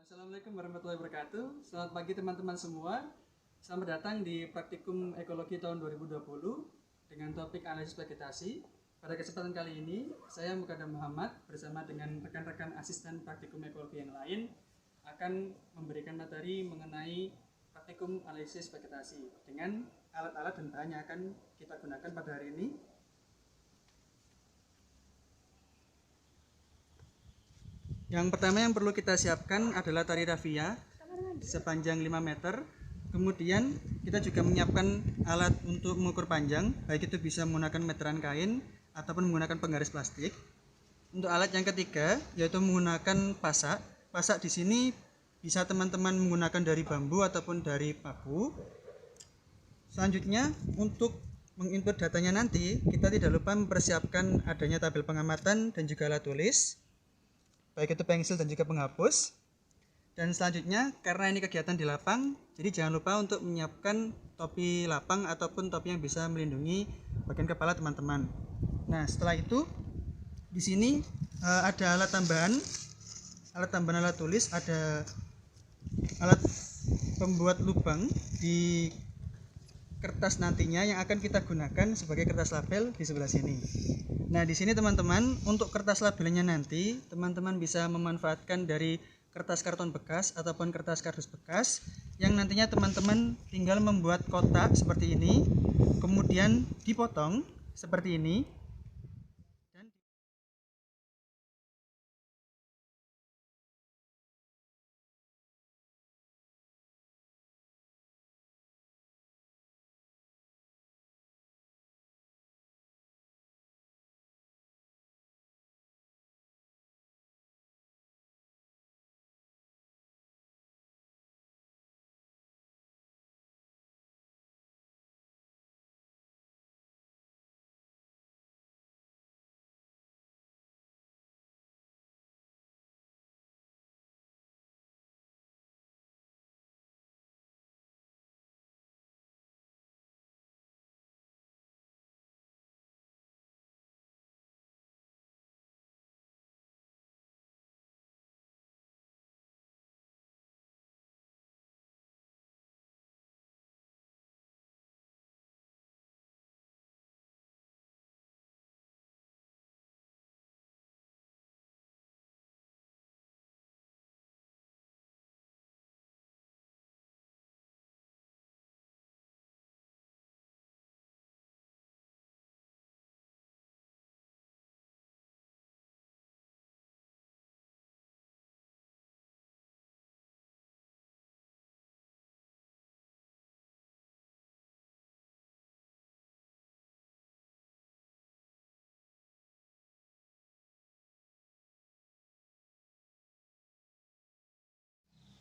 Assalamualaikum warahmatullahi wabarakatuh. Selamat pagi teman-teman semua. Selamat datang di Praktikum Ekologi tahun 2020 dengan topik analisis vegetasi. Pada kesempatan kali ini, saya Mukadam Muhammad bersama dengan rekan-rekan asisten Praktikum Ekologi yang lain akan memberikan materi mengenai praktikum analisis vegetasi dengan alat-alat dan bahan yang akan kita gunakan pada hari ini. Yang pertama yang perlu kita siapkan adalah tali rafia sepanjang 5 meter. Kemudian kita juga menyiapkan alat untuk mengukur panjang, baik itu bisa menggunakan meteran kain ataupun menggunakan penggaris plastik. Untuk alat yang ketiga yaitu menggunakan pasak. Pasak di sini bisa teman-teman menggunakan dari bambu ataupun dari paku. Selanjutnya untuk menginput datanya nanti, kita tidak lupa mempersiapkan adanya tabel pengamatan dan juga alat tulis, baik itu pensil dan juga penghapus. Dan selanjutnya, karena ini kegiatan di lapang, jadi jangan lupa untuk menyiapkan topi lapang ataupun topi yang bisa melindungi bagian kepala teman-teman. Nah, setelah itu di sini ada alat tambahan alat tulis, ada alat pembuat lubang di kertas nantinya yang akan kita gunakan sebagai kertas label di sebelah sini. Nah, di sini teman-teman, untuk kertas labelnya nanti teman-teman bisa memanfaatkan dari kertas karton bekas ataupun kertas kardus bekas yang nantinya teman-teman tinggal membuat kotak seperti ini, kemudian dipotong seperti ini.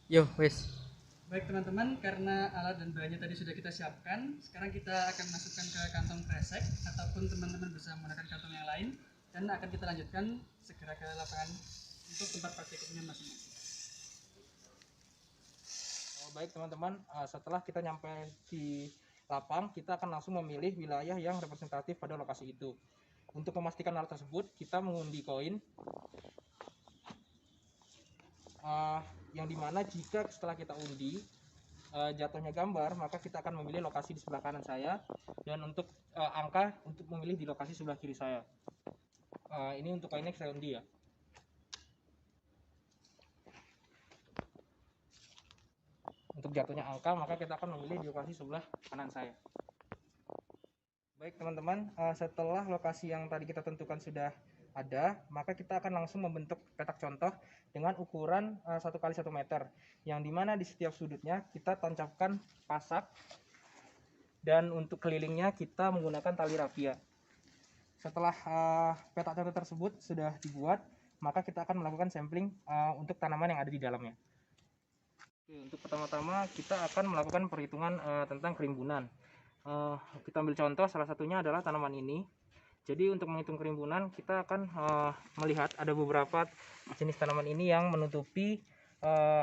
Yo, wes. Baik teman-teman, karena alat dan bahannya tadi sudah kita siapkan, sekarang kita akan masukkan ke kantong kresek ataupun teman-teman bisa menggunakan kantong yang lain dan akan kita lanjutkan segera ke lapangan untuk tempat praktikumnya masing-masing. Baik teman-teman, setelah kita nyampe di lapang, kita akan langsung memilih wilayah yang representatif pada lokasi itu. Untuk memastikan hal tersebut, kita mengundi koin yang dimana jika setelah kita undi jatuhnya gambar, maka kita akan memilih lokasi di sebelah kanan saya, dan untuk angka untuk memilih di lokasi sebelah kiri saya. Ini untuk koinnya saya undi ya. Untuk jatuhnya angka, maka kita akan memilih di lokasi sebelah kanan saya. Baik teman-teman, setelah lokasi yang tadi kita tentukan sudah ada, maka kita akan langsung membentuk petak contoh dengan ukuran 1 x 1 meter, yang dimana di setiap sudutnya kita tancapkan pasak, dan untuk kelilingnya kita menggunakan tali rafia. Setelah petak contoh tersebut sudah dibuat, maka kita akan melakukan sampling untuk tanaman yang ada di dalamnya. Oke, untuk pertama-tama kita akan melakukan perhitungan tentang kerimbunan. Kita ambil contoh, salah satunya adalah tanaman ini. Jadi untuk menghitung kerimbunan, kita akan melihat ada beberapa jenis tanaman ini yang menutupi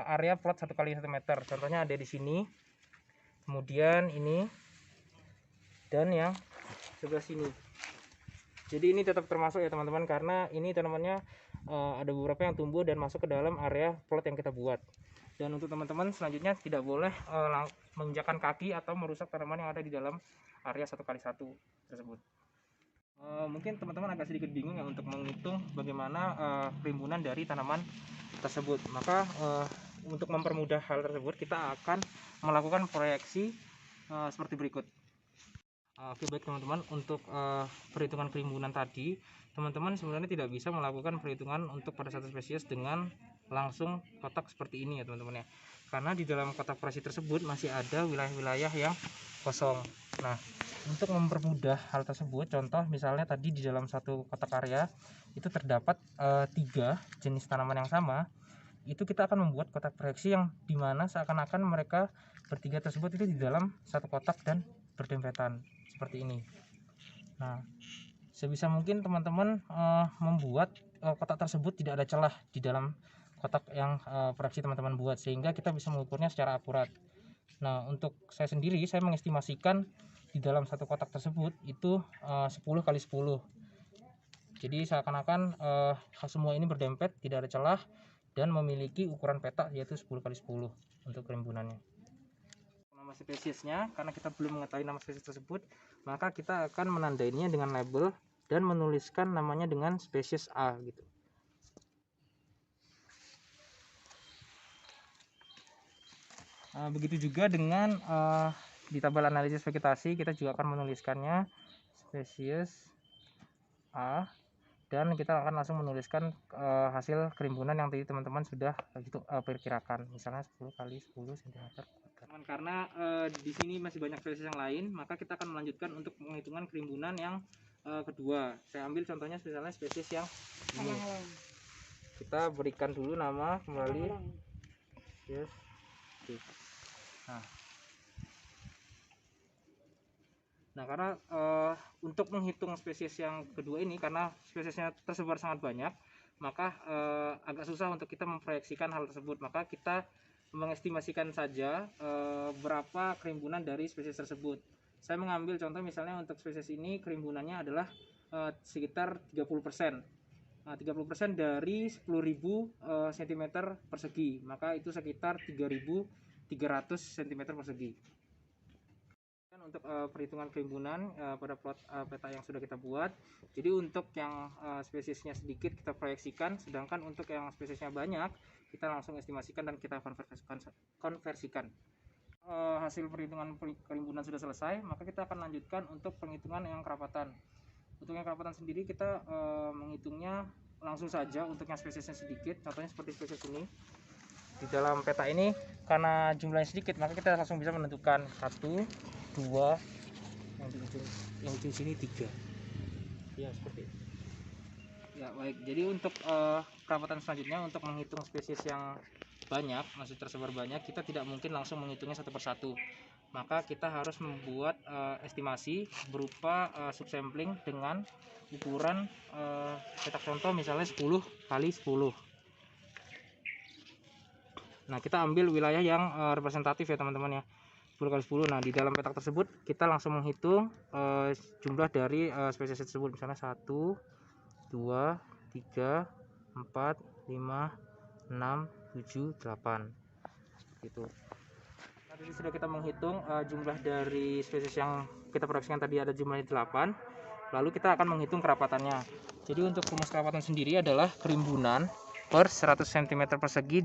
area plot 1 x 1 meter. Contohnya ada di sini, kemudian ini, dan yang sebelah sini. Jadi ini tetap termasuk ya teman-teman, karena ini tanamannya ada beberapa yang tumbuh dan masuk ke dalam area plot yang kita buat. Dan untuk teman-teman selanjutnya tidak boleh menginjakkan kaki atau merusak tanaman yang ada di dalam area 1x1 tersebut. Mungkin teman-teman agak sedikit bingung ya untuk menghitung bagaimana perimbunan dari tanaman tersebut. Maka untuk mempermudah hal tersebut kita akan melakukan proyeksi seperti berikut. Oke, baik teman-teman, untuk perhitungan kerimbunan tadi, teman-teman sebenarnya tidak bisa melakukan perhitungan untuk pada satu spesies dengan langsung kotak seperti ini ya teman-teman ya, karena di dalam kotak proyeksi tersebut masih ada wilayah-wilayah yang kosong. Nah, untuk mempermudah hal tersebut, contoh misalnya tadi di dalam satu kotak area itu terdapat 3 jenis tanaman yang sama, itu kita akan membuat kotak proyeksi yang dimana seakan-akan mereka bertiga tersebut itu di dalam satu kotak dan berdempetan seperti ini. Nah, sebisa mungkin teman-teman membuat kotak tersebut tidak ada celah di dalam kotak yang proyeksi teman-teman buat, sehingga kita bisa mengukurnya secara akurat. Nah, untuk saya sendiri, saya mengestimasikan di dalam satu kotak tersebut itu 10x10. Jadi seakan-akan semua ini berdempet, tidak ada celah, dan memiliki ukuran petak yaitu 10x10 untuk kerimbunannya. Nama spesiesnya, karena kita belum mengetahui nama spesies tersebut, maka kita akan menandainya dengan label dan menuliskan namanya dengan spesies A gitu. Begitu juga dengan di tabel analisis vegetasi kita juga akan menuliskannya spesies A, dan kita akan langsung menuliskan hasil kerimbunan yang tadi teman-teman sudah perkirakan, misalnya 10x10 cm. Karena di sini masih banyak spesies yang lain, maka kita akan melanjutkan untuk penghitungan kerimbunan yang kedua. Saya ambil contohnya misalnya spesies yang ini. Kita berikan dulu nama kembali. Yes. Nah, karena untuk menghitung spesies yang kedua ini, karena spesiesnya tersebar sangat banyak, maka agak susah untuk kita memproyeksikan hal tersebut. Maka kita mengestimasikan saja berapa kerimbunan dari spesies tersebut. Saya mengambil contoh misalnya untuk spesies ini kerimbunannya adalah sekitar 30%. Nah, 30% dari 10.000 cm persegi, maka itu sekitar 3.300 cm persegi. Untuk perhitungan kerimbunan pada plot peta yang sudah kita buat, jadi untuk yang spesiesnya sedikit kita proyeksikan, sedangkan untuk yang spesiesnya banyak kita langsung estimasikan dan kita konversikan. Hasil perhitungan kerimbunan sudah selesai, maka kita akan lanjutkan untuk penghitungan yang kerapatan. Untuk yang kerapatan sendiri kita menghitungnya langsung saja. Untuk yang spesiesnya sedikit, contohnya seperti spesies ini, di dalam peta ini karena jumlahnya sedikit, maka kita langsung bisa menentukan 1, 2, yang di sini 3 ya, seperti itu ya. Baik, jadi untuk kerapatan selanjutnya untuk menghitung spesies yang banyak, masih tersebar banyak, kita tidak mungkin langsung menghitungnya satu persatu, maka kita harus membuat estimasi berupa subsampling dengan ukuran petak contoh misalnya 10x10. Nah, kita ambil wilayah yang representatif ya teman-teman ya, 10x10. Nah, di dalam petak tersebut kita langsung menghitung jumlah dari spesies tersebut, misalnya 1, 2, 3, 4, 5, 6, 7, 8 gitu. Nah, tadi sudah kita menghitung jumlah dari spesies yang kita proyeksikan tadi ada jumlahnya 8. Lalu kita akan menghitung kerapatannya. Jadi untuk rumus kerapatan sendiri adalah kerimbunan per 100 cm persegi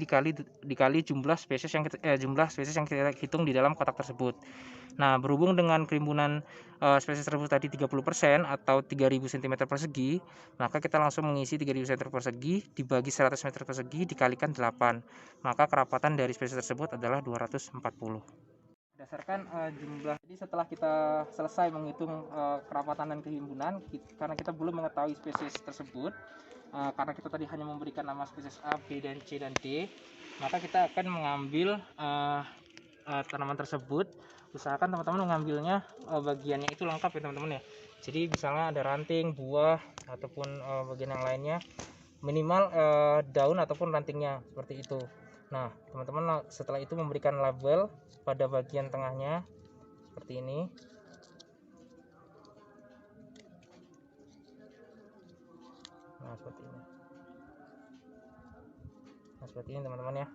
dikali jumlah spesies yang kita hitung di dalam kotak tersebut. Nah, berhubung dengan kerimbunan spesies tersebut tadi 30% atau 3000 cm persegi, maka kita langsung mengisi 3000 cm persegi dibagi 100 meter persegi dikalikan 8. Maka kerapatan dari spesies tersebut adalah 240. Berdasarkan jumlah, jadi setelah kita selesai menghitung kerapatan dan kerimbunan, karena kita belum mengetahui spesies tersebut, karena kita tadi hanya memberikan nama spesies A, B, dan C, dan D, maka kita akan mengambil tanaman tersebut. Usahakan teman-teman mengambilnya bagiannya itu lengkap ya teman-teman ya. Jadi misalnya ada ranting, buah, ataupun bagian yang lainnya, minimal daun ataupun rantingnya seperti itu. Nah, teman-teman setelah itu memberikan label pada bagian tengahnya seperti ini. Nah, seperti ini teman-teman ya.